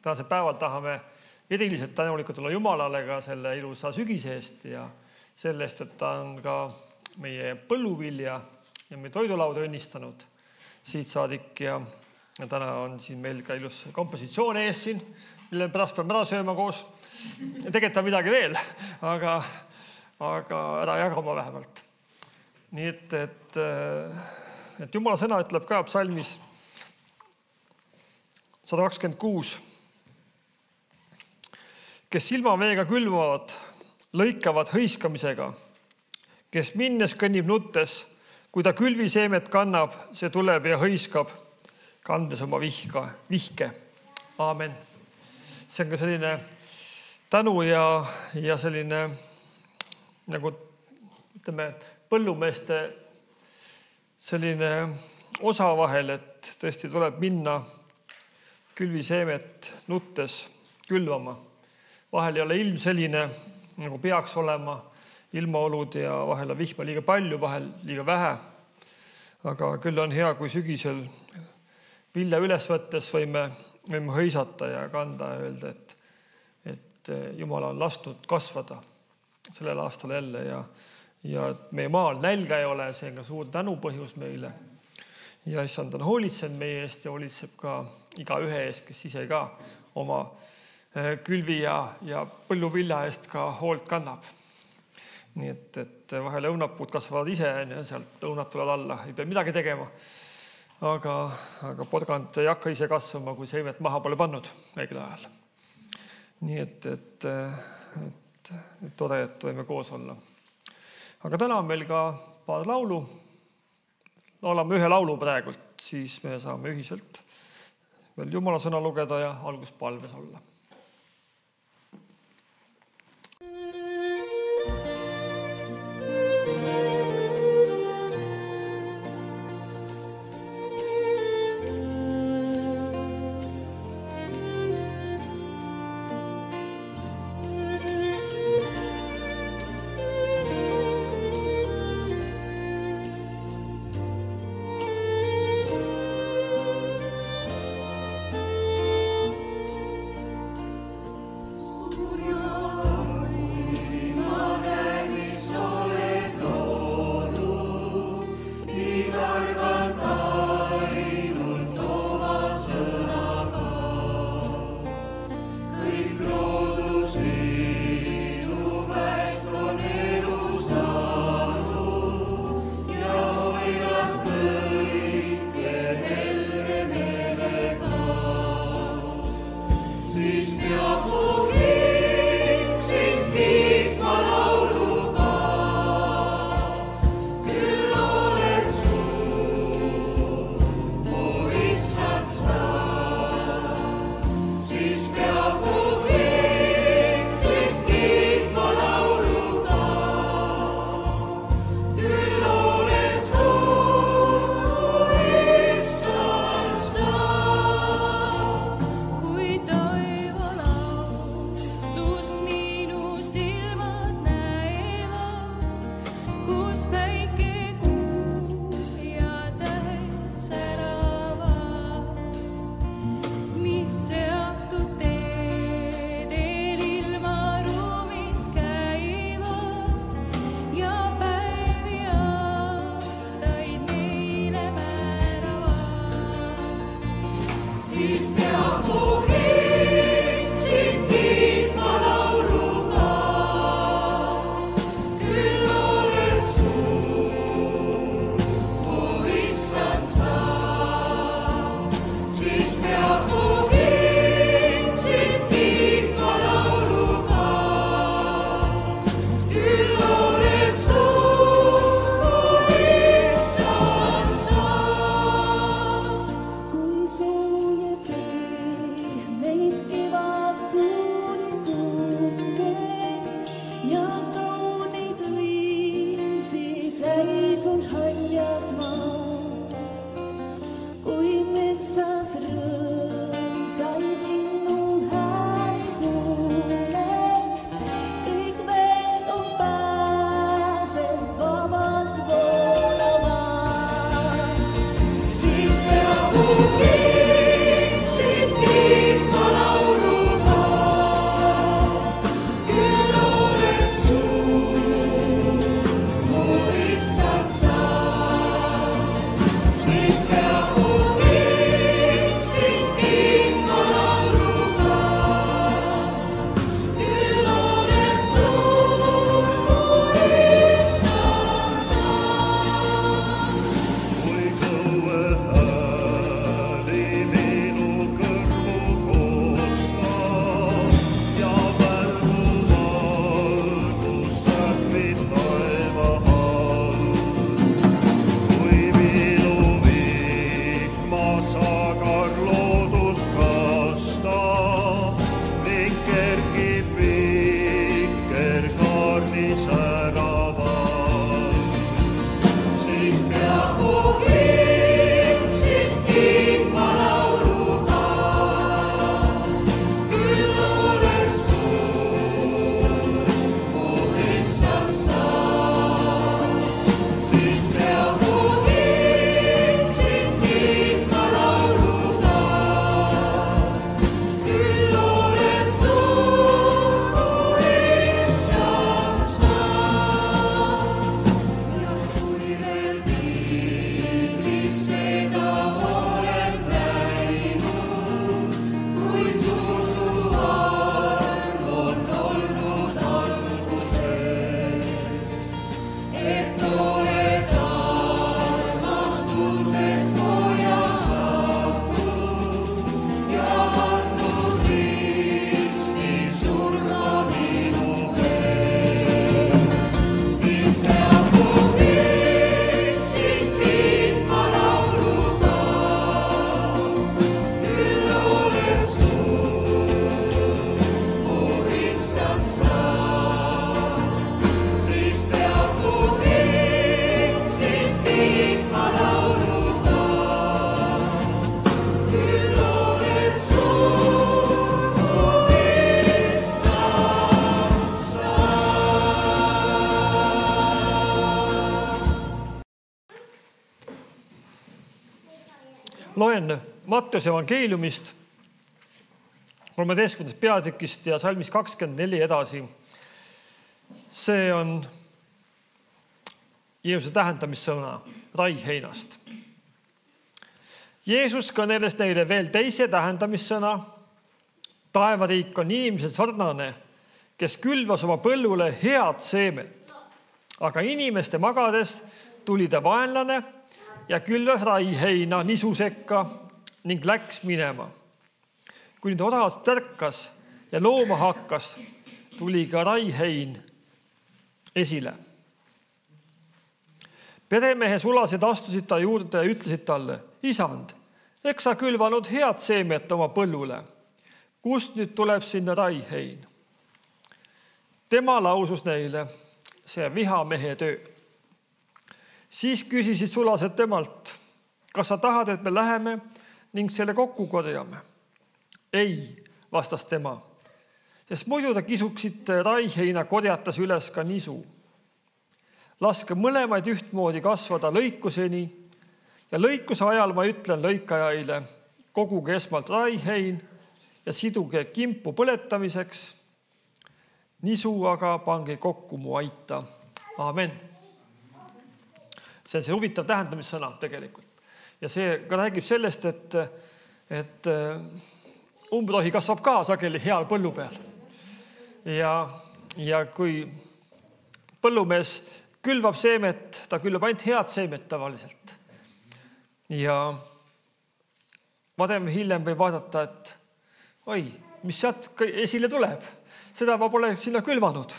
tänasel päeval tahame eriliselt tänulikud olla Jumalale ka selle ilusa sügise eest ja selle eest, et ta on ka meie põlluvilja ja meie toidulauda õnnistanud siit saadik ja täna on siin meil ka ilus kompositsioon ees siin, mille pärast peame ära sööma koos. Tegelikult on midagi veel, aga ära jagama vähemalt. Nii et Jumala sõna ütleb ka psalmis 126. Kes silmaveega külvavad, lõikavad hõiskamisega, kes minnes kõnnib nuttes, kui ta külviseemet kannab, see tuleb ja hõiskab, kandes oma vihke. Aamen. See on ka selline tänu ja selline nagu ütleme põllumeeste selline osa vahel, et tõesti tuleb minna külviseemet nuttes külvama. Vahel ei ole ilm selline, nagu peaks olema, ilmaolud ja vahel on vihma liiga palju, vahel liiga vähe. Aga küll on hea, kui sügisel vilja üles võttes võime hõisata ja kanda ja öelda, et Jumal on lastud kasvada sellel aastal jälle ja et meie maal nälga ei ole, see on ka suur tänupõhjus meile. Ja issand on hoolitsenud meie eest ja hoolitseb ka iga ühe eest, kes ise ka oma külvi ja põlluvilja eest ka hoolt kannab. Nii et vahel õunapuud kasvavad ise ja sealt õunad tulevad alla, ei pea midagi tegema. Aga porgand ei hakka ise kasvama, kui seemet maha pole pannud õigel ajal. Nii et tore, et võime koos olla. Aga täna on meil ka paar laulu. Laulame ühe laulu praegult, siis me saame ühiselt veel Jumala sõna lugeda ja alguspalves olla. Siis peab mu kiitsid kiitma Loen Matteuse evangeeliumist 13. peatükist ja salmist 24 edasi. See on Jeesuse tähendamissõna raiheinast. Jeesus kõneles neile veel teise tähendamissõna. Taevariik on inimesel sarnane, kes külvas oma põllule head seemet. Aga inimeste magades tuli ta vaenlane ja külvas raiheina nisu sekka ning läks minema. Kui nüüd oravalt tärkas ja looma hakkas, tuli ka raihein esile. Peremehe sulased astusid ta juurde ja ütlesid talle: Isand, eks sa külvanud head seemet oma põllule. Kust nüüd tuleb sinna raihein? Tema lausus neile: see vihamehe töö. Siis küsisid sulased temalt: kas sa tahad, et me läheme ning selle kokku korjame? Ei, vastas tema, sest muidu te kisuksid raiheina korjatas üles ka nisu. Laske mõlemaid ühtmoodi kasvada lõikuseni ja lõikuse ajal ma ütlen lõikajaile: koguge esmalt raihein ja siduge kimpu põletamiseks. Nisu aga pange kokku mu aita. Aamen. See on see huvitav tähendamissõna tegelikult. Ja see ka räägib sellest, et umbrohi kasvab ka sageli heal põllu peal. Ja kui põllumees külvab seemet, ta külvab ainult head seemet tavaliselt. Ja varem hiljem võib vaadata, et oi, mis sealt esile tuleb. Seda ma pole sinna külvanud.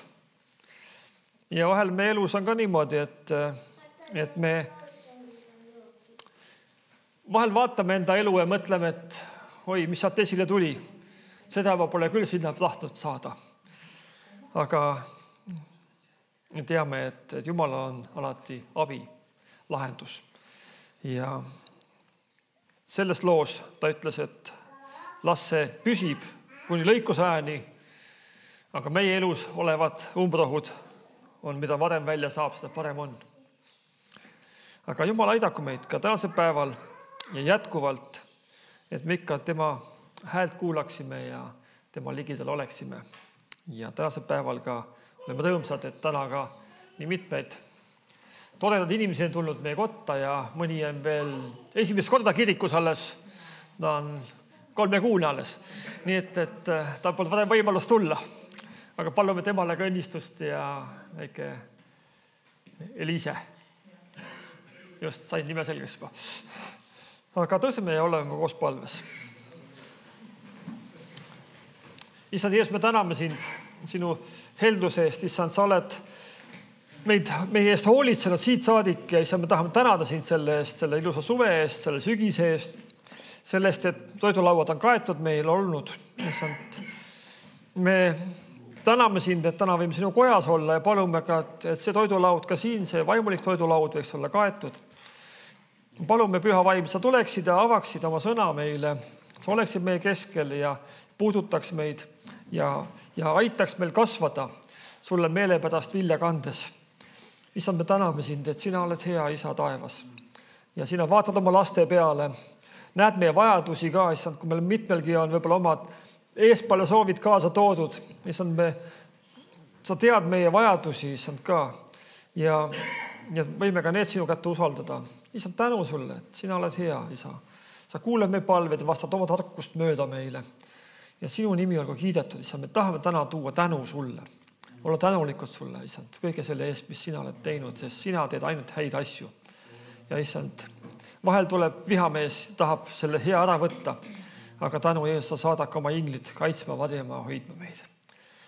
Ja vahel me elus on ka niimoodi, et me vahel vaatame enda elu ja mõtleme, et oi, mis sealt esile tuli. Seda ma pole küll sinna tahtnud saada. Aga teame, et Jumalal on alati abi, lahendus. Ja selles loos ta ütles, et las see püsib kuni lõikuse ajani, aga meie elus olevad umbrohud on, mida varem välja saab, seda parem on. Aga Jumal aidaku meid ka tänasel päeval ja jätkuvalt, et me ikka tema häält kuulaksime ja tema ligidal oleksime. Ja tänasel päeval ka oleme rõõmsad, et täna ka nii mitmeid toredad inimesi on tulnud meie kotta ja mõni on veel esimest korda kirikus alles. Ta on 3 kuune alles. Nii et ta polnud varem võimalust tulla. Aga palume temale ka õnnistust ja väike Eliise. Just sain nime selgeks juba. Aga tõseme ja oleme koos palves. Issand Jeesus, me täname sind sinu helduse eest. Issand, sa oled meie eest hoolitsenud siit saadik ja issand, me tahame tänada sind selle eest, selle ilusa suve eest, selle sügise eest, sellest, et toidulauad on kaetud meil olnud. Issand, me täname sind, et täna võime sinu kojas olla ja palume ka, et see toidulaud ka siin, see vaimulik toidulaud võiks olla kaetud. Palume püha vaim, sa tuleksid ja avaksid oma sõna meile, sa oleksid meie keskel ja puudutaks meid ja aitaks meil kasvada sulle meelepärast vilja kandes. Issand, me täname sind, et sina oled hea isa taevas ja sina vaatad oma laste peale, näed meie vajadusi ka, issand, kui meil mitmelgi on võib-olla omad eespalle soovid kaasa toodud. Issand, sa tead meie vajadusi, issand ka ja võime ka need sinu kätte usaldada. Issand, tänu sulle, et sina oled hea isa. Sa kuuled meie palved ja vastad oma tarkust mööda meile. Ja sinu nimi olgu kiidetud, issand, me tahame täna tuua tänu sulle. Olla tänulikud sulle, issand, kõige selle eest, mis sina oled teinud, sest sina teed ainult häid asju. Ja issand, vahel tuleb vihamees, tahab selle hea ära võtta, aga tänu Jeesus, sa saadad ka oma inglid kaitsma, vadima, hoidma meid.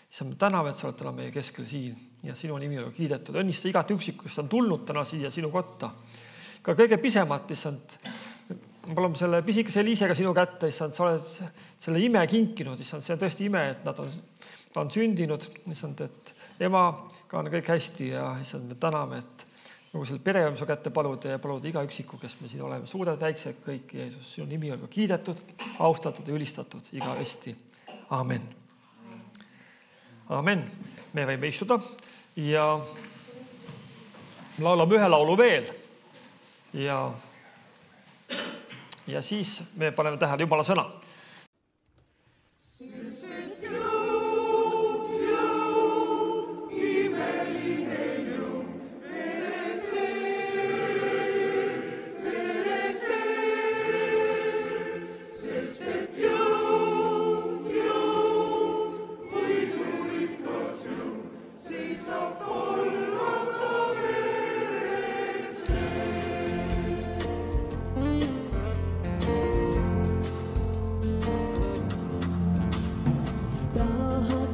Issand, me täname, et sa oled täna meie keskel siin ja sinu nimi olgu kiidetud. Õnnista igat üksikku, kes on tulnud täna siia sinu kotta. Ka kõige pisemat, issand, ma palun selle pisikese Eliisega sinu kätte, issand, sa oled selle ime kinkinud, issand, see on tõesti ime, et nad on sündinud, issand, et ema ka on kõik hästi ja issand, me täname, et nagu selle pere on su kätte paluda ja paluda iga üksiku, kes me siin oleme, suured, väiksed, kõik Jeesus, sinu nimi olgu kiidetud, austatud ja ülistatud igavesti. Amen. Amen. Me võime istuda ja laulame ühe laulu veel ja siis me paneme tähele Jumala sõna.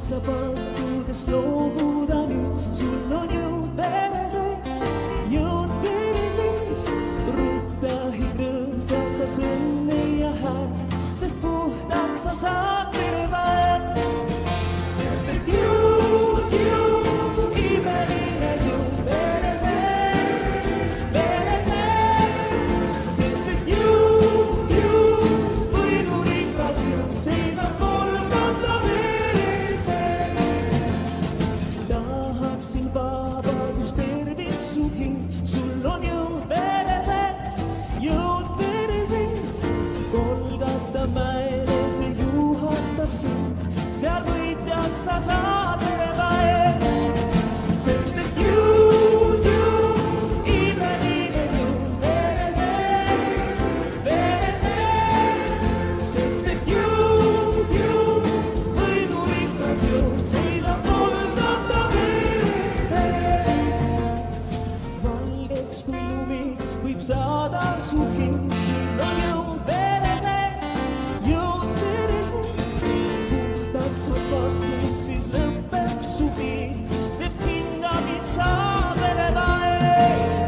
Sa pakkudes loobuda nüüd, sul on jõud vereses, jõud vereses. Ruttahid rõõmsad, sa tõnne ja hääd, sest puhtaks sa saad terveks. Sest et jõud, imeline jõud vereses, sest et jõud, võidurikas jõud seisab kolmanda vabadus, tervis, su hing, sul on jõud vereses, Golgata mäele see juhatab sind, seal võitjaks sa saad terva ees, sest et jõud, imeline jõud vereses, sest et jõud, võidurikas jõud seisab Golgata valgeks kui lumi võib saada su hing, sul on jõud vereses, puhtaks on pakkus, siis lõpeb su piir, sest hingagi saab elada ees,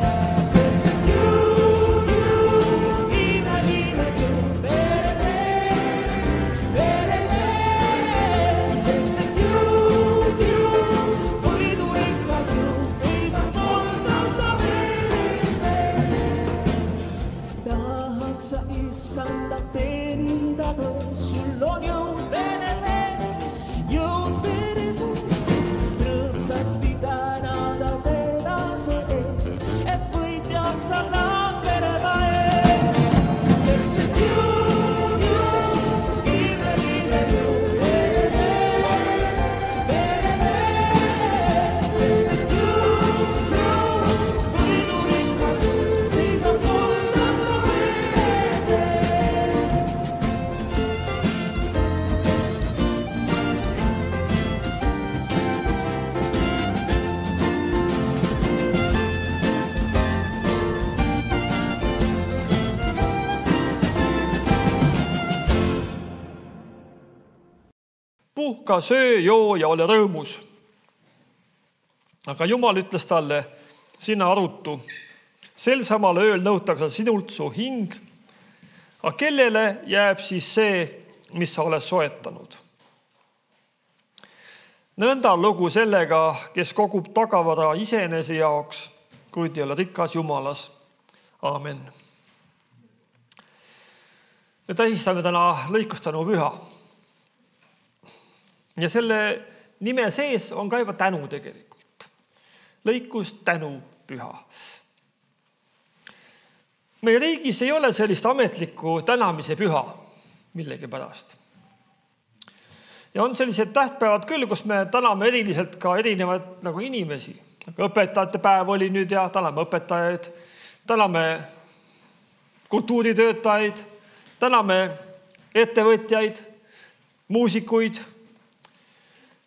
sest et jõud, imeline jõud vereses, sest et jõud, võidurikas jõud seisab Golgata puhka, söö, joo ja ole rõõmus. Aga Jumal ütles talle, sina arutu. Sel samal ööl nõutakse sinult su hing, aga kellele jääb siis see, mis sa oled soetanud? Nõnda lugu sellega, kes kogub tagavara iseenese jaoks, kuid ei ole rikas Jumalas. Aamen. Me tähistame täna lõikustanu püha. Ja selle nime sees on ka juba tänu tegelikult. Lõikus tänu püha. Meie riigis ei ole sellist ametlikku tänamise püha millegi pärast. Ja on sellised tähtpäevad küll, kus me täname eriliselt ka erinevad nagu inimesi. Õpetajate päev oli nüüd ja täname õpetajaid, täname kultuuritöötajaid, täname ettevõtjaid, muusikuid,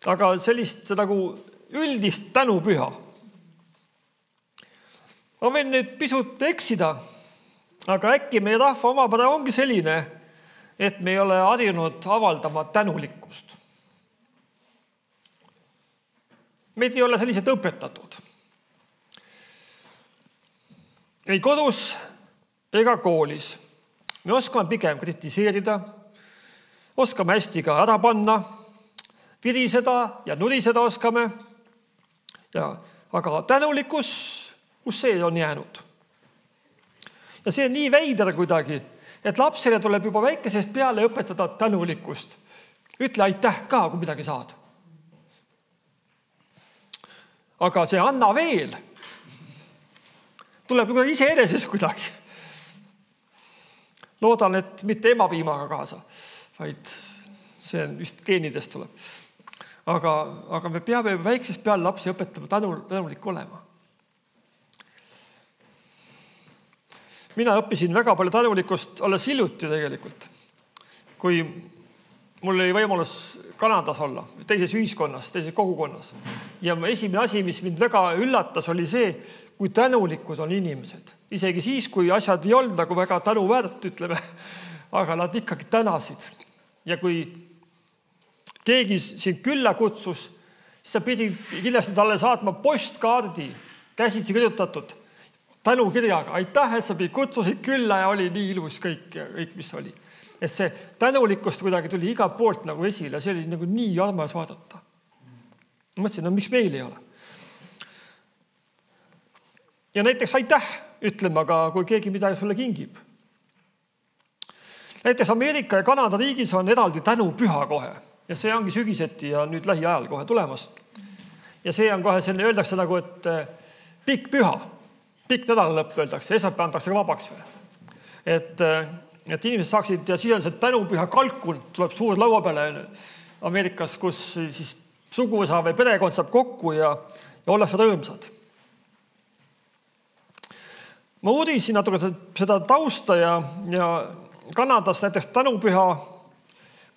aga sellist nagu üldist tänupüha. Ma võin nüüd pisut eksida, aga äkki meie rahva omapära ongi selline, et me ei ole harjunud avaldama tänulikkust. Meid ei ole sellised õpetatud. Ei kodus ega koolis. Me oskame pigem kritiseerida, oskame hästi ka ära panna, viriseda ja nuriseda oskame. Aga tänulikkus, kus see on jäänud? Ja see on nii veider kuidagi, et lapsele tuleb juba väikesest peale õpetada tänulikkust. Ütle aitäh ka, kui midagi saad. Aga see anna veel. Tuleb iseenesest kuidagi. Loodan, et mitte emapiimaga kaasa, vaid see vist geenidest tuleb. Aga me peame väiksest peale lapsi õpetama tänulik olema. Mina õppisin väga palju tänulikkust alles hiljuti tegelikult, kui mul oli võimalus Kanadas olla, teises ühiskonnas, teises kogukonnas. Ja esimene asi, mis mind väga üllatas, oli see, kui tänulikud on inimesed. Isegi siis, kui asjad ei olnud nagu väga tänuväärt, ütleme, aga nad ikkagi tänasid. Ja kui keegi sind külla kutsus, siis sa pidid kindlasti talle saatma postkaardi, käsitsi kirjutatud, tänukirjaga. Aitäh, et sa kutsusid külla ja oli nii ilus kõik, mis oli. Et see tänulikkust kuidagi tuli iga poolt nagu esile. See oli nagu nii armas vaadata. Mõtlesin, no miks meil ei ole? Ja näiteks aitäh ütleme, aga kui keegi midagi sulle kingib. Näiteks Ameerika ja Kanada riigis on eraldi tänupüha kohe. Ja see ongi sügiseti ja nüüd lähiajal kohe tulemas. Ja see on kohe selline, öeldakse nagu, et pikk püha. Pikk nädalalõpp öeldakse, esmaspäev antakse ka vabaks veel. Et inimesed saaksid, ja siis on see tänupüha kalkul, tuleb suur laua peale Ameerikas, kus siis suguvõsa või perekond saab kokku ja ollakse rõõmsad. Ma uurisin natuke seda tausta ja Kanadas näiteks tänupüha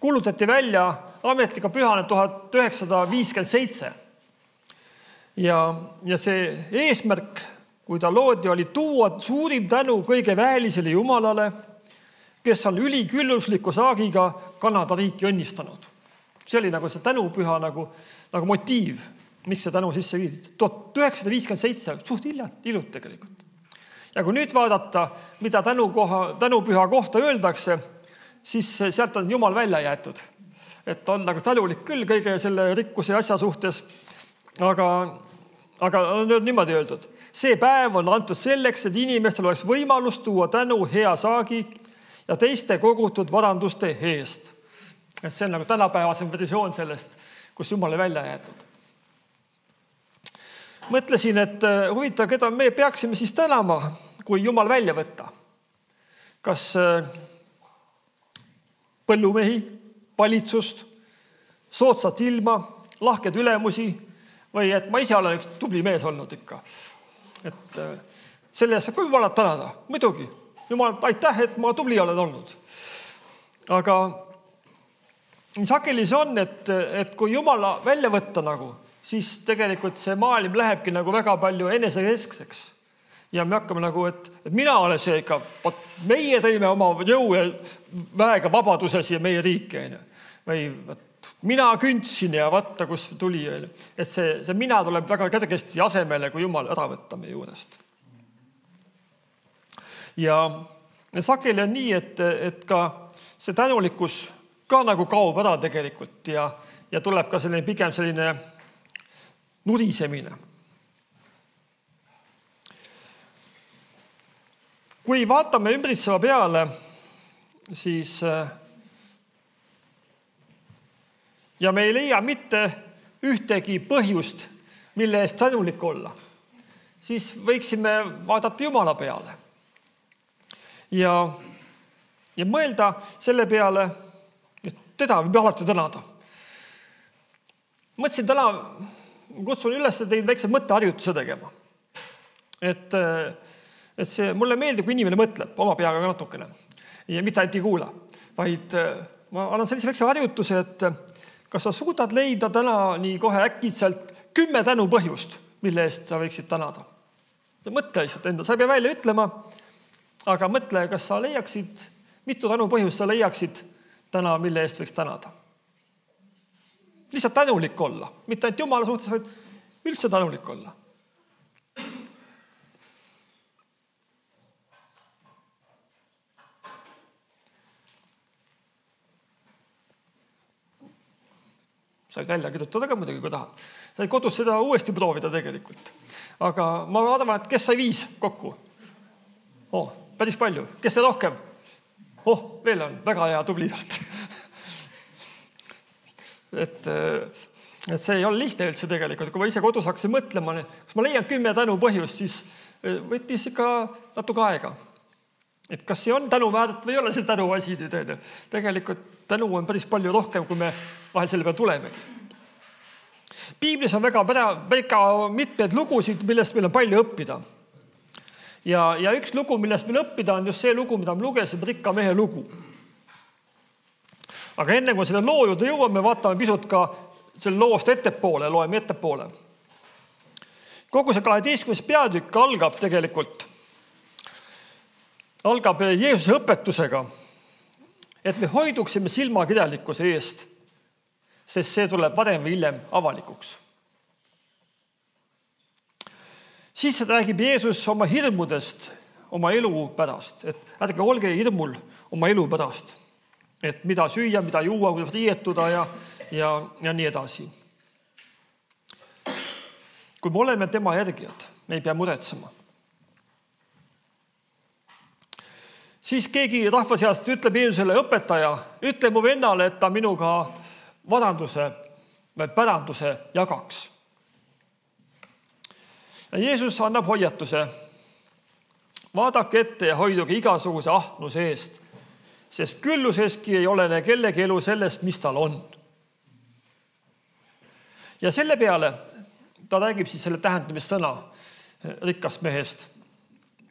kuulutati välja ametliga pühane 1957. Ja see eesmärk, kui ta loodi, oli tuua suurim tänu kõige väelisele Jumalale, kes on üliküllusliku saagiga Kanada riiki õnnistanud. See oli nagu see tänupüha nagu motiiv, miks see tänu sisse viidid. 1957, suht ilut tegelikult. Ja kui nüüd vaadata, mida tänupüha kohta öeldakse, siis sealt on Jumal välja jäetud. Et on nagu tänulik küll kõige selle rikkuse asja suhtes, aga on niimoodi öeldud. See päev on antud selleks, et inimestel oleks võimalus tuua tänu hea saagi ja teiste kogutud varanduste eest. Et see on nagu tänapäevasem versioon sellest, kus Jumale välja jäetud. Mõtlesin, et huvitav, keda me peaksime siis tänama, kui Jumal välja võtta. Kas põllumehi, valitsust, soodsat ilma, lahked ülemusi või et ma ise olen üks tubli mees olnud ikka. Et selle eest saab ka Jumalat tänada, muidugi. Jumal, aitäh, et ma tubli olen olnud. Aga sageli see on, et kui Jumala välja võtta nagu, siis tegelikult see maailm lähebki nagu väga palju enesekeskseks. Ja me hakkame nagu, et mina olen see ikka, meie tõime oma jõu ja väega vabaduses ja meie riiki. Või mina kündsin ja vaata, kus tuli. Et see mina tuleb väga kergesti asemele, kui Jumal ära võtta meie juurest. Ja sageli on nii, et ka see tänulikkus ka nagu kaob ära tegelikult ja tuleb ka pigem selline nurisemine. Kui vaatame ümbritseva peale, siis ja me ei leia mitte ühtegi põhjust, mille eest tänulik olla, siis võiksime vaadata Jumala peale ja mõelda selle peale, et teda võib alati tänada. Mõtlesin täna, kutsun üles teid väikse mõtteharjutuse tegema. Et mulle meeldib, kui inimene mõtleb oma peaga natukene ja mitte ainult ei kuula, vaid ma annan sellise väikse harjutuse, et kas sa suudad leida täna nii kohe äkitselt 10 tänu põhjust, mille eest sa võiksid tänada. Mõtle lihtsalt enda, sa ei pea välja ütlema, aga mõtle, kas sa leiaksid, mitu tänu põhjust sa leiaksid täna, mille eest võiks tänada. Lihtsalt tänulik olla, mitte ainult Jumala suhtes, vaid üldse tänulik olla. Said välja kirjutada ka muidugi, kui tahad. Said kodus seda uuesti proovida tegelikult. Aga ma arvan, et kes sai 5 kokku? Päris palju. Kes sai rohkem? Veel on väga hea tubliselt. Et see ei ole lihtne üldse tegelikult. Kui ma ise kodus hakkasin mõtlema, kas ma leian 10 tänu põhjust, siis võttis ikka natuke aega. Et kas see on tänu väärt või ei ole see tänu asi nüüd? Tegelikult tänu on päris palju rohkem, kui me vahel selle peale tulemegi. Piiblis on väga mitmeid lugusid, millest meil on palju õppida. Ja üks lugu, millest meil õppida, on just see lugu, mida me lugesime, rikka mehe lugu. Aga enne kui selle loo juurde jõuame, vaatame pisut ka selle loost ettepoole, loeme ettepoole. Kogu see 12. peatükk algab Jeesuse õpetusega, et me hoiduksime silmakirjalikkuse eest, sest see tuleb varem või hiljem avalikuks. Siis räägib Jeesus oma hirmudest, oma elu pärast, et ärge olge hirmul oma elu pärast, et mida süüa, mida juua, kuidas riietuda ja nii edasi. Kui me oleme tema järgijad, me ei pea muretsema. Siis keegi rahva seast ütleb Jeesusele, õpetaja, ütle mu vennale, et ta minuga päranduse jagaks. Ja Jeesus annab hoiatuse. Vaadake ette ja hoiduge igasuguse ahnuse eest, sest külluseski ei ole kellegi elu sellest, mis tal on. Ja selle peale ta räägib siis selle tähendamissõna rikkast mehest,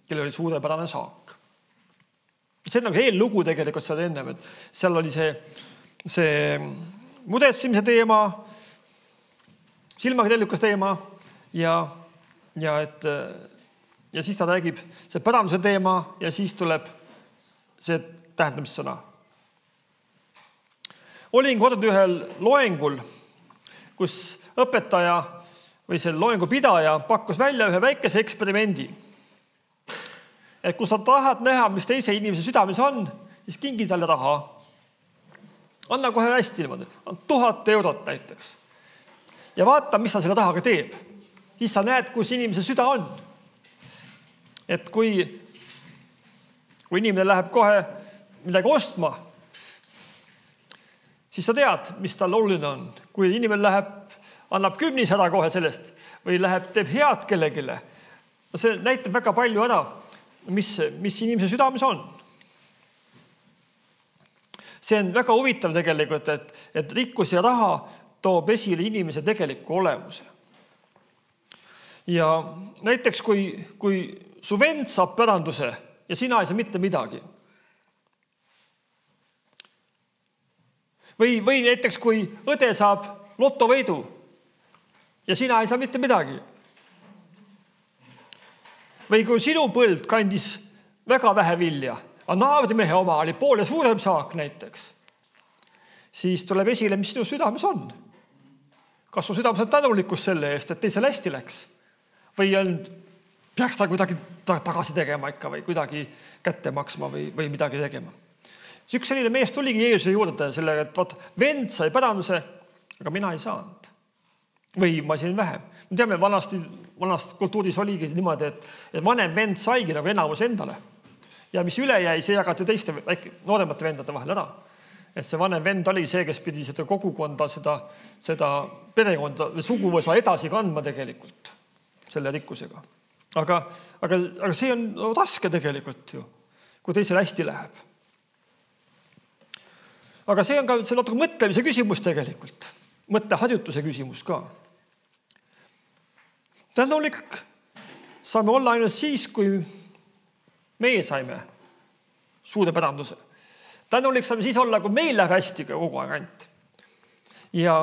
kellel oli suurepärane saak. See on nagu eellugu tegelikult seal ennem, et seal oli see muretsemise teema, silmakirjalikkuse teema ja siis ta räägib see päranduse teema ja siis tuleb see tähendamissõna. Olin kord ühel loengul, kus õpetaja või selle loengu pidaja pakkus välja ühe väikese eksperimendi. Et kui sa tahad näha, mis teise inimese südames on, siis kingi talle raha. Anna kohe hästi niimoodi. 1000 eurot näiteks. Ja vaata, mis sa selle rahaga teeb. Siis sa näed, kus inimese süda on. Et kui inimene läheb kohe midagi ostma, siis sa tead, mis tal oluline on. Kui inimene annab 10 ära kohe sellest või teeb head kellegile, see näitab väga palju ära, mis inimese südames on. See on väga huvitav tegelikult, et rikkus ja raha toob esile inimese tegeliku olemuse. Ja näiteks, kui su vend saab päranduse ja sina ei saa mitte midagi. Või näiteks, kui õde saab lotovõidu ja sina ei saa mitte midagi. Või kui sinu põld kandis väga vähe vilja, aga naabrimehe oma oli poole suurem saak näiteks, siis tuleb esile, mis sinu südames on. Kas su südames on tänulikkus selle eest, et teisel hästi läks? Või peaks ta kuidagi tagasi tegema ikka või kuidagi kätte maksma või midagi tegema? Üks selline mees tuligi Jeesuse juurde sellega, et vend sai päranduse, aga mina ei saanud. Või ma sain vähem. Me teame, vanast kultuuris oligi niimoodi, et vanem vend saigi nagu enamus endale. Ja mis üle jäi, see jagati teiste nooremate vendade vahel ära. Et see vanem vend oli see, kes pidi seda kogukonda, seda perekonda või suguvõsa edasi kandma tegelikult selle rikkusega. Aga see on raske tegelikult ju, kui teisel hästi läheb. Aga see on ka see natuke mõtlemise küsimus tegelikult. Mõtteharjutuse küsimus ka. Tänulik saame olla ainult siis, kui meie saime suure päranduse. Tänulik saame siis olla, kui meil läheb hästi kogu aeg ainult. Ja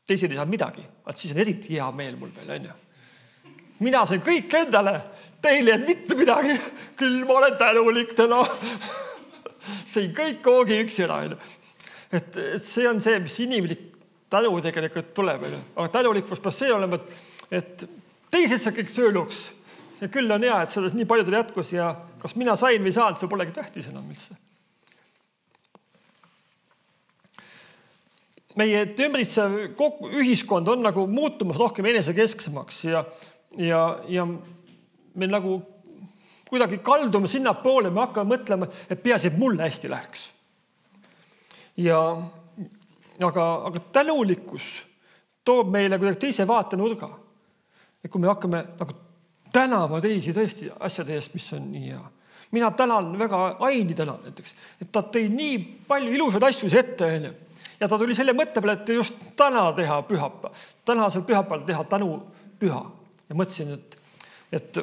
teised ei saa midagi. Siis on eriti hea meel mul veel, on ju. Mina sain kõik endale, teile et mitte midagi. Küll ma olen tänulik täna. See kõik koogi üksi ära. Et see on see, mis inimlik tänu tegelikult tuleb. Aga tänulikkus peab see olema, et teised see kõik sööluks. Ja küll on hea, et sellest nii paljudel jätkus ja kas mina sain või saanud, see polegi tähtis enam üldse. Meie ümbritsev ühiskond on nagu muutumas rohkem enesekesksemaks ja me nagu kuidagi kaldume sinna poole, me hakkame mõtlema, et peaasi, et mulle hästi läheks. Aga tänulikkus toob meile kuidagi teise vaatenurga. Et kui me hakkame nagu tänama teisi tõesti asjade eest, mis on nii hea. Mina tänan väga Aini tänan näiteks, et ta tõi nii palju ilusaid asju ette. Ja ta tuli selle mõtte peale, et just täna teha pühapa. Tänasel pühapal teha tänu püha. Ja mõtlesin, et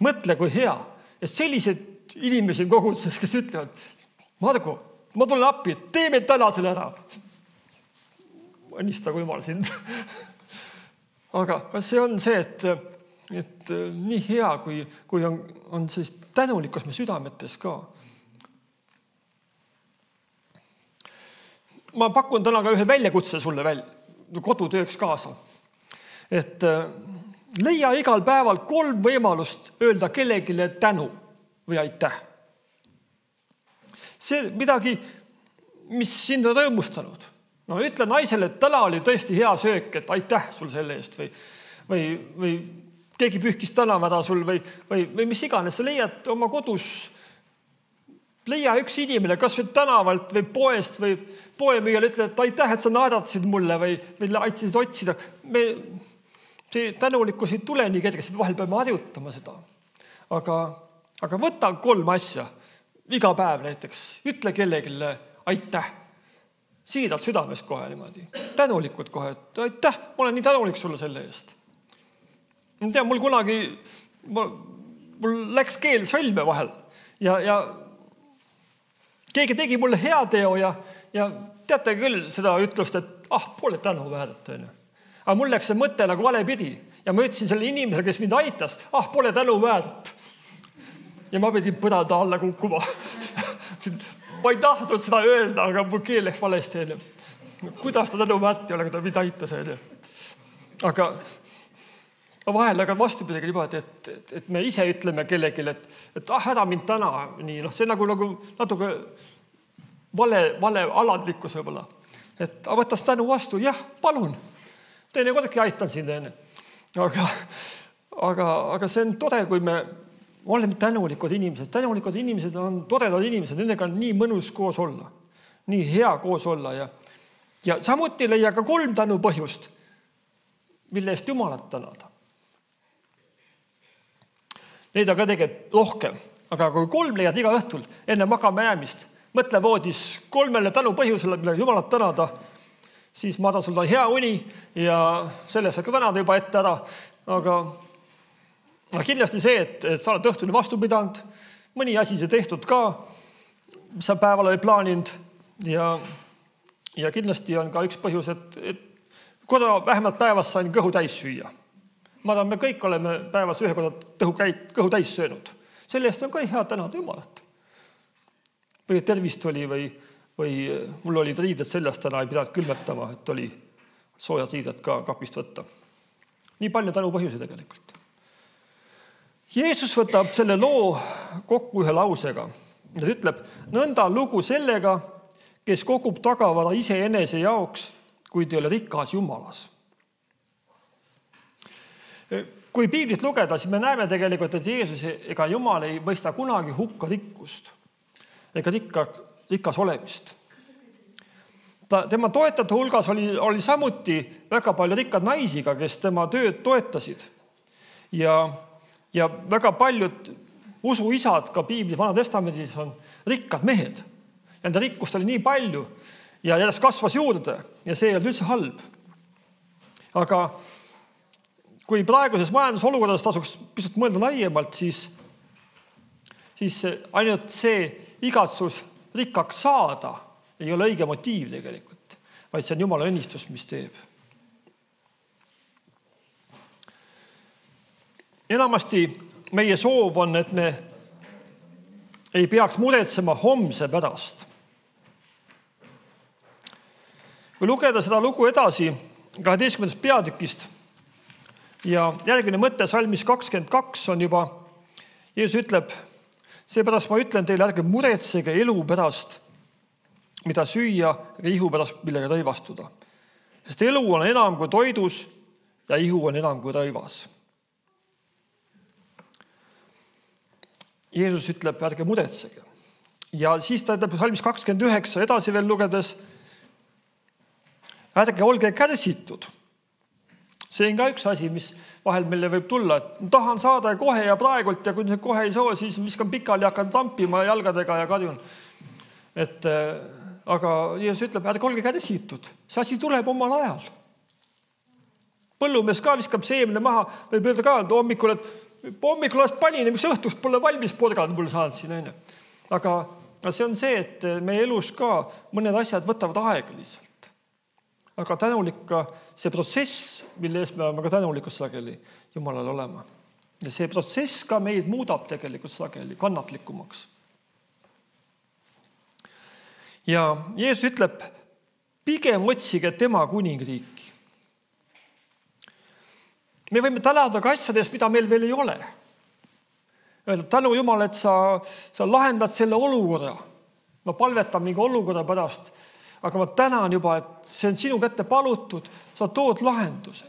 mõtle, kui hea. Ja sellised inimesed koguduses, kes ütlevad, Margo, ma tulen appi, teeme täna selle ära. Õnnistagu Jumal sind. Aga see on see, et nii hea, kui on sellist tänulikkus me südametes ka. Ma pakun täna ka ühe väljakutse sulle kodutööks kaasa. Et leia igal päeval 3 võimalust öelda kellegile tänu või aitäh. See midagi, mis sind on rõõmustanud. No ütle naisele, et täna oli tõesti hea söök, et aitäh sul selle eest või keegi pühkis tänavada sul või mis iganes. Sa leiad oma kodus, leia üks inimene, kas või tänavalt või poest või poemüüjale ütle, et aitäh, et sa naadatasid mulle või aitasid otsida. See tänulikkus ei tule nii kergesti, vahel peame harjutama seda. Aga võta 3 asja iga päev näiteks. Ütle kellegile aitäh. Siiralt südames kohe niimoodi. Tänulikud kohe, et aitäh, ma olen nii tänulik sulle selle eest. Ma tean, mul kunagi mul läks keel sõlme vahel ja keegi tegi mulle hea teo ja teate küll seda ütlust, et pole tänu väärt. Aga mul läks see mõte nagu vale pidi ja ma ütlesin selle inimesele, kes mind aitas, pole tänu väärt. Ja ma pidin põranda alla kukkuma. Ma ei tahtnud seda öelda, aga mul keel ehk valesti. Kuidas ta tänu väärt ei ole, kui ta mind aitas. Aga vahel aga vastupidagi niimoodi, et me ise ütleme kellegile, et ära mind täna. See on nagu natuke vale aladlikkus võib-olla. Et võtas tänu vastu, jah, palun. Teine kodagi aitan siin teine. Aga see on tore, kui me oleme tänulikud inimesed. Tänulikud inimesed on toredad inimesed, nendega on nii mõnus koos olla. Nii hea koos olla. Ja samuti leia ka 3 tänu põhjust, mille eest Jumalat tänada. Neid on ka tegelikult rohkem. Aga kui 3 leiad iga õhtul enne magama jäämist, mõtle voodis 3 tänu põhjusele, mille Jumalat tänada, siis ma arvan, sul on hea uni ja sellest ka tänada juba ette ära. Aga kindlasti see, et sa oled õhtuni vastu pidanud, mõni asi see tehtud ka, mis sa päeval oli plaaninud ja kindlasti on ka üks põhjus, et korra vähemalt päevas sain kõhu täis süüa. Ma arvan, me kõik oleme päevas ühe korda kõhu täis söönud. Selle eest on ka hea tänada Jumalat. või tervist oli või mul olid riided seljas, täna ei pidanud külmetama, et oli soojad riided ka kapist võtta. Nii palju tänupõhjusi tegelikult. Jeesus võtab selle loo kokku ühe lausega. Ta ütleb, nõnda lugu sellega, kes kogub tagavara iseenese jaoks, kuid ei ole rikas Jumalas. Kui piiblit lugeda, siis me näeme tegelikult, et Jeesus ega Jumal ei mõista kunagi hukka rikkust ega rikas olemist. Tema toetajate hulgas oli samuti väga palju rikkad naisiga, kes tema tööd toetasid. Ja väga paljud usuisad ka piibli Vana Testamendis on rikkad mehed. Ja nende rikkust oli nii palju ja järjest kasvas juurde ja see ei olnud üldse halb. Aga kui praeguses majandusolukorras tasuks pisut mõelda laiemalt, siis ainult see igatsus rikkaks saada ei ole õige motiiv tegelikult, vaid see on Jumala õnnistus, mis teeb. Enamasti meie soov on, et me ei peaks muretsema homse pärast. Kui lugeda seda lugu edasi 12. peatükist ja järgmine mõte salmis 22 on juba, Jeesus ütleb, seepärast ma ütlen teile, ärge muretsege elu pärast, mida süüa ja ihu pärast, millega rõivastuda. Sest elu on enam kui toidus ja ihu on enam kui rõivas. Jeesus ütleb, ärge muretsege. Ja siis ta ütleb salmis 29 edasi veel lugedes, ärge olge kärsitud. See on ka üks asi, mis vahel meile võib tulla, et tahan saada kohe ja praegult ja kui see kohe ei soo, siis viskan pikali ja hakkan tampima jalgadega ja kadjun. Aga Jeesus ütleb, ärge olge kärsitud. See asi tuleb omal ajal. Põllumees ka viskab seemne maha, võib öelda ka hommikul, et hommikul oleks paline, mis õhtust pole valmis porgad mul saanud siin. Aga see on see, et meie elus ka mõned asjad võtavad aega lihtsalt. Aga tänulik ka see protsess, mille eest me oleme ka tänulikud sageli Jumalale olema. Ja see protsess ka meid muudab tegelikult sageli kannatlikumaks. Ja Jeesus ütleb, pigem otsige tema kuningriiki. Me võime tänada ka asjadest, mida meil veel ei ole. Öelda, tänu Jumal, et sa lahendad selle olukorra. Ma palvetan mingi olukorra pärast, aga ma tänan juba, et see on sinu kätte palutud, sa tood lahenduse.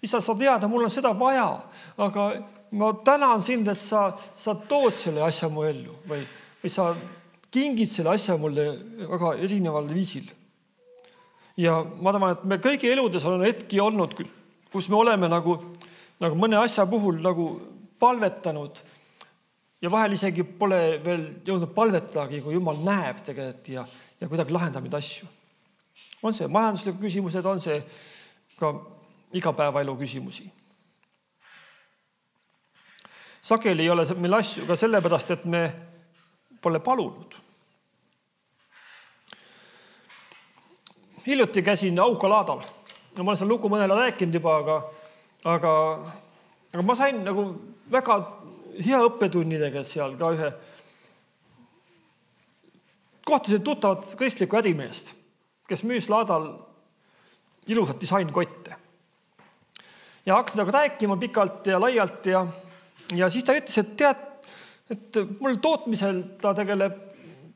Issa, sa teada, mul on seda vaja, aga ma tänan sind, et sa tood selle asja mu ellu või sa kingid selle asja mulle väga erineval viisil. Ja ma arvan, et me kõigi eludes on hetki olnud, kus me oleme nagu mõne asja puhul nagu palvetanud ja vahel isegi pole veel jõudnud palvetadagi, kui Jumal näeb tegelikult ja kuidagi lahendab neid asju. On see majanduslikud küsimused, on see ka igapäevaelu küsimusi. Sageli ei ole meil asju ka sellepärast, et me pole palunud. Hiljuti käisin Aukalaadal. Ma olen seda lugu mõnele rääkinud juba, aga ma sain nagu väga hea õppetunni tegelikult seal ka ühe. Kohtasin tuttavat kristlikku ärimeest, kes müüs laadal ilusat disainkotte. Ja hakkasin aga rääkima pikalt ja laialt ja siis ta ütles, et tead, et mul tootmisel ta tegeleb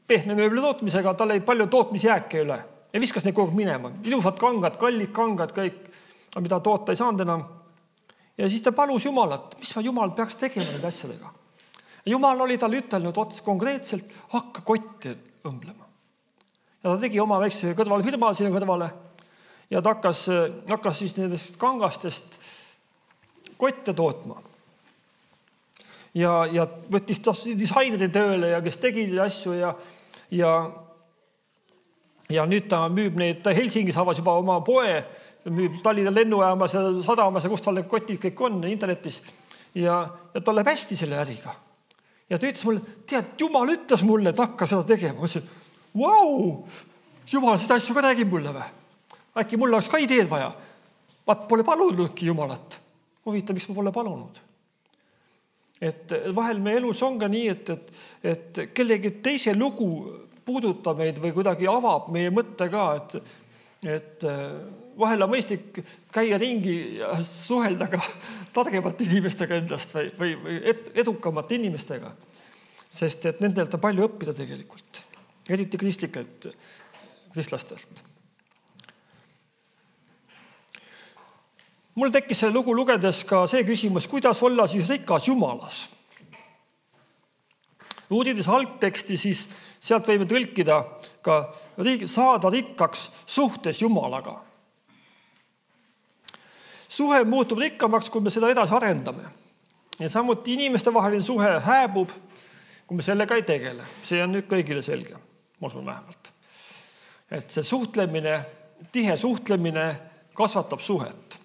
pehme mööbli tootmisega, tal ei palju tootmisjääke üle ja viskas neid kogu minema. Ilusad kangad, kallid kangad kõik, mida toota ei saanud enam. Ja siis ta palus Jumalat, mis Jumal peaks tegema need asjadega. Ja Jumal oli tal ütelnud konkreetselt, hakka kotti õmblema. Ja ta tegi oma väikse kõrvalfirma sinna kõrvale ja ta hakkas siis nendest kangastest kotte tootma. Ja võttis disaineri tööle ja kes tegi asju ja nüüd ta müüb neid, ta Helsingis avas juba oma poe, müüb Tallinna lennujaamas ja sadamas ja kus tal need kotid kõik on internetis ja ta läheb hästi selle äriga. Ja ta ütles mulle, tead, Jumal ütles mulle, et hakka seda tegema. Ma ütlesin, vau, Jumal seda asju ka räägib mulle või? Äkki mul oleks ka ideed vaja. Vaat pole palunudki Jumalat. Huvitav, miks ma pole palunud. Et vahel meie elus on ka nii, et kellegi teise lugu puudutab meid või kuidagi avab meie mõtte ka, et vahel on mõistlik käia ringi ja suhelda ka targemate inimestega endast või edukamate inimestega, sest et nendelt on palju õppida tegelikult, eriti kristlastelt. Mul tekkis selle lugu lugedes ka see küsimus, kuidas olla siis rikas Jumalas. Uurides algteksti, siis sealt võime tõlkida ka saada rikkaks suhtes Jumalaga. Suhe muutub rikkamaks, kui me seda edasi arendame. Ja samuti inimeste vaheline suhe hääbub, kui me sellega ei tegele. See on nüüd kõigile selge, ma usun vähemalt. Et see suhtlemine, tihe suhtlemine kasvatab suhet.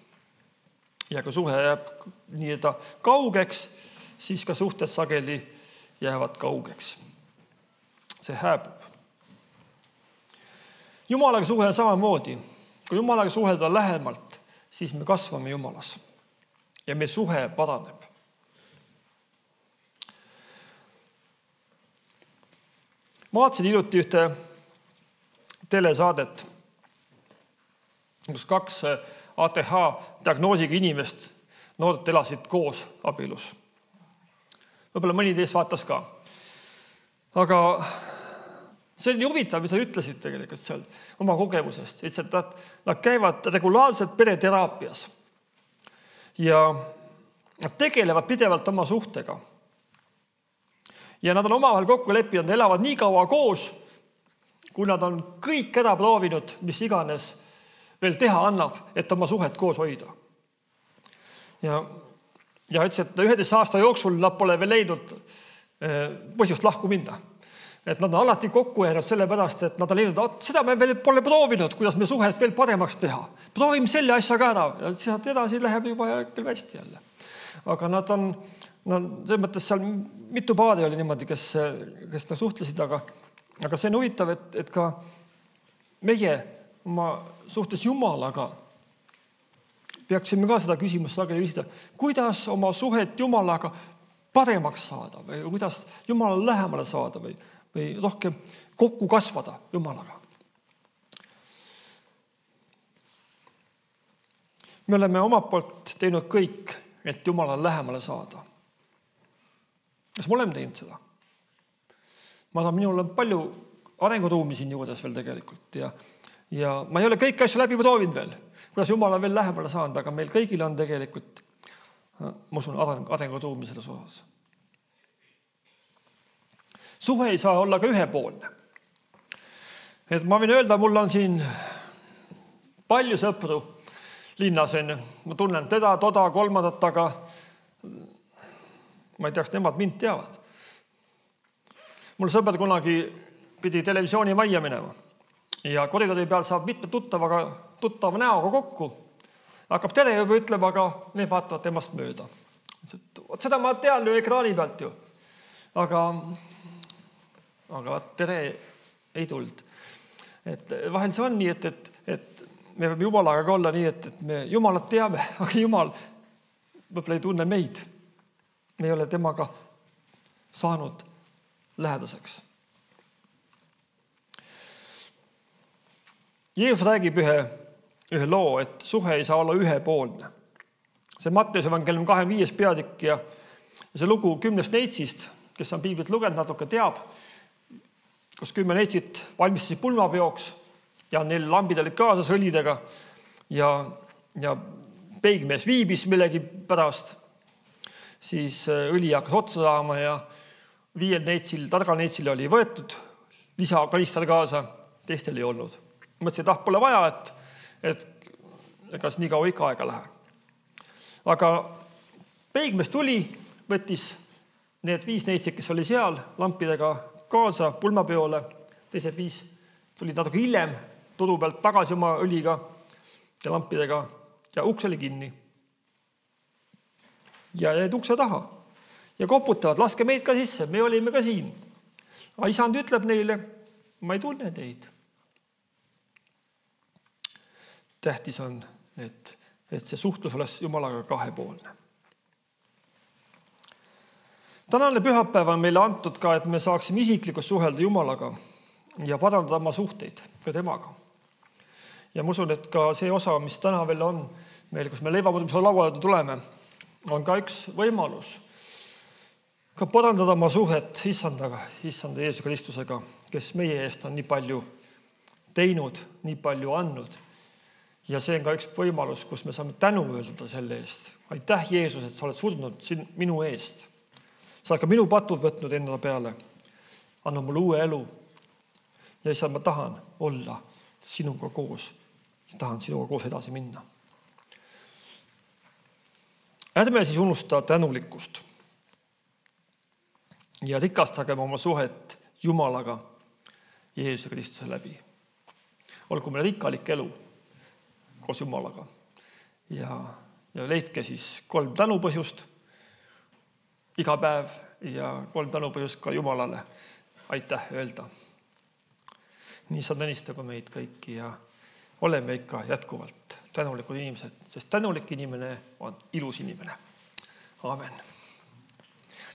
Ja kui suhe jääb nii-öelda kaugeks, siis ka suhted sageli jäävad kaugeks. See hääbub. Jumalaga suhe on samamoodi. Kui Jumalaga suhelda lähemalt, siis me kasvame Jumalas. Ja meie suhe paraneb. Ma vaatasin hiljuti ühte telesaadet, kus 2 ATH diagnoosiga inimest noored elasid koos abielus. Võib-olla mõni teist vaatas ka. Aga see on huvitav, mis sa ütlesid tegelikult seal oma kogemusest. Et nad käivad regulaarselt pereteraapias ja nad tegelevad pidevalt oma suhtega. Ja nad on omavahel kokku leppinud, elavad nii kaua koos, kui nad on kõik ära proovinud, mis iganes veel teha annab, et oma suhet koos hoida. Ja ütles, et 11 aasta jooksul nad pole veel leidnud põhjust lahku minna. Et nad on alati kokku jäänud selle pärast, et nad on leidnud, et seda me veel pole proovinud, kuidas me suhet veel paremaks teha. Proovime selle asja ka ära. Ja sealt edasi läheb juba küll hästi jälle. Aga nad on selles mõttes seal mitu paari oli niimoodi, kes suhtlesid, aga see on huvitav, et ka meie oma suhtes Jumalaga peaksime ka seda küsimust sageli küsida, kuidas oma suhet Jumalaga paremaks saada või kuidas Jumalale lähemale saada või rohkem kokku kasvada Jumalaga. Me oleme omalt poolt teinud kõik, et Jumalale lähemale saada. Kas me oleme teinud seda? Ma arvan, minul on palju arenguruumi siin juures veel tegelikult ja ma ei ole kõik asju läbi proovinud veel, kuidas Jumala veel lähemale saanud, aga meil kõigil on tegelikult, ma usun, arenguruumi selles osas. Suhe ei saa olla ka ühepoolne. Et ma võin öelda, mul on siin palju sõpru linnas, ma tunnen teda, toda, kolmandat, aga ma ei tea, kas nemad mind teavad. Mul sõber kunagi pidi televisiooni majja minema ja koridori peal saab mitme tuttava näoga kokku. Hakkab tere juba ütlema, aga need vaatavad temast mööda. Seda ma tean ju ekraani pealt ju. Aga tere ei tuld. Et vahel see on nii, et me peame Jumalaga ka olla nii, et me Jumalat teame, aga Jumal võib-olla ei tunne meid. Me ei ole temaga saanud lähedaseks. Jeesus räägib ühe loo, et suhe ei saa olla ühepoolne. See Matteuse evangeeliumi 25. peatükk ja see lugu 10 neitsist, kes on piiblit lugenud, natuke teab, kus 10 neitsit valmistasid pulmapeoks ja neil lambid olid kaasas õlidega ja peigmees viibis millegi pärast, siis õli hakkas otsa saama ja 5 neitsil, targal neitsil oli võetud lisakanister kaasa, teistel ei olnud. Mõtlesin, et pole vaja, et kas nii kaua ikka aega lähe. Aga peigmees tuli, võttis need 5 neitsid, kes oli seal lampidega kaasa pulmapeole, teised 5 tuli natuke hiljem tudu pealt tagasi oma õliga ja lampidega ja uks oli kinni. Ja jäid ukse taha ja koputavad, laske meid ka sisse, me olime ka siin. Aga isand ütleb neile, ma ei tunne teid. Tähtis on, et see suhtlus oleks Jumalaga kahepoolne. Tänane pühapäev on meile antud ka, et me saaksime isiklikult suhelda Jumalaga ja parandada oma suhteid ka temaga. Ja ma usun, et ka see osa, mis täna veel on meil, kus me leivamõõdmise lauale tuleme, on ka üks võimalus ka parandada oma suhet Issanda Jeesuse Kristusega, kes meie eest on nii palju teinud, nii palju andnud. Ja see on ka üks võimalus, kus me saame tänu öelda selle eest. Aitäh, Jeesus, et sa oled surnud minu eest. Sa oled ka minu patud võtnud enda peale. Anna mulle uue elu. Ja issand, ma tahan olla sinuga koos. Tahan sinuga koos edasi minna. Ärme siis unusta tänulikkust. Ja rikastagem oma suhet Jumalaga Jeesuse Kristuse läbi. Olgu meil rikkalik elu koos Jumalaga. Ja leidke siis 3 tänupõhjust iga päev ja 3 tänupõhjust ka Jumalale aitäh öelda. Nii sa õnnistagu meid kõiki ja oleme ikka jätkuvalt tänulikud inimesed, sest tänulik inimene on ilus inimene. Aamen.